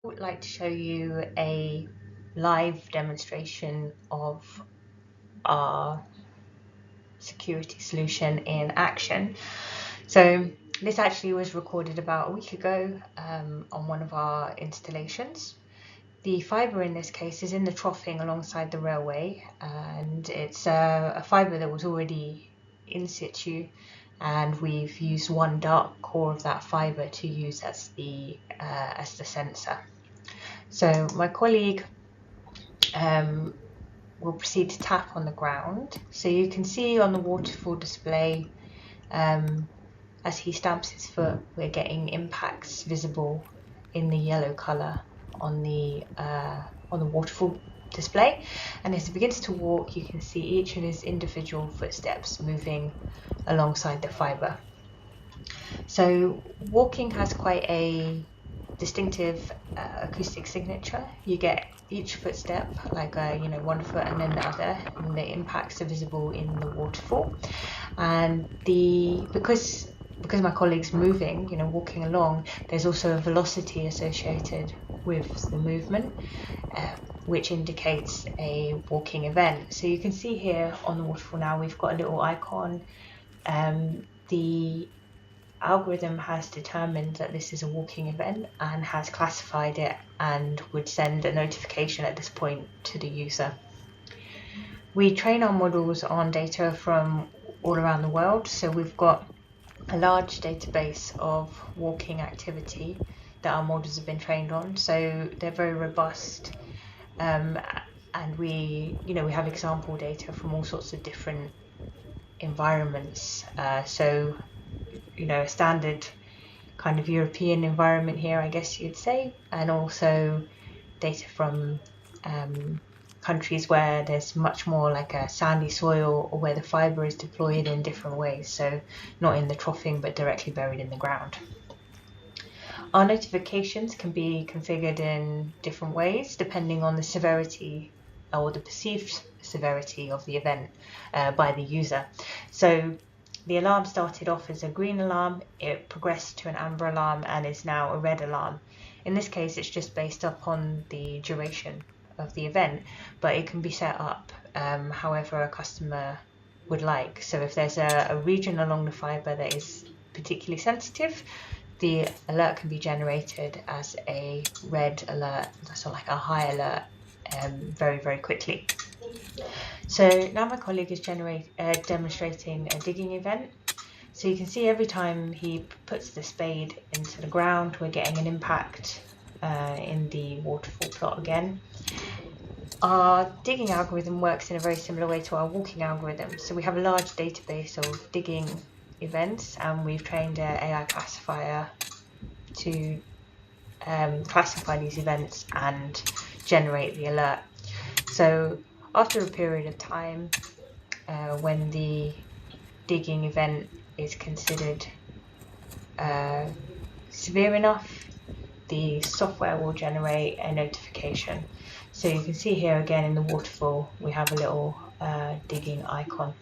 I would like to show you a live demonstration of our security solution in action. So this actually was recorded about a week ago on one of our installations. The fibre in this case is in the troughing alongside the railway, and it's a fibre that was already in situ, and we've used one dark core of that fibre to use as the sensor. So my colleague will proceed to tap on the ground. So you can see on the waterfall display, as he stamps his foot, we're getting impacts visible in the yellow colour on the waterfall display. And as he begins to walk, you can see each of his individual footsteps moving alongside the fibre. So walking has quite a distinctive acoustic signature. You get each footstep like one foot and then the other, and the impacts are visible in the waterfall. And because my colleague's moving, walking along, there's also a velocity associated with the movement, which indicates a walking event. So you can see here on the waterfall now we've got a little icon. The algorithm has determined that this is a walking event and has classified it and would send a notification at this point to the user. We train our models on data from all around the world, so we've got a large database of walking activity that our models have been trained on, so they're very robust, and we have example data from all sorts of different environments. So a standard kind of European environment here, I guess you'd say, and also data from countries where there's much more like a sandy soil, or where the fibre is deployed in different ways, so not in the troughing but directly buried in the ground. Our notifications can be configured in different ways depending on the severity or the perceived severity of the event by the user. So the alarm started off as a green alarm, it progressed to an amber alarm, and is now a red alarm. In this case, it's just based upon the duration of the event, but it can be set up however a customer would like. So if there's a region along the fibre that is particularly sensitive, the alert can be generated as a red alert, so like a high alert, very, very quickly. So now my colleague is demonstrating a digging event. So you can see every time he puts the spade into the ground, we're getting an impact in the waterfall plot again. Our digging algorithm works in a very similar way to our walking algorithm. So we have a large database of digging events, and we've trained an AI classifier to classify these events and generate the alert. So after a period of time, when the digging event is considered severe enough, the software will generate a notification. So you can see here again in the waterfall we have a little digging icon.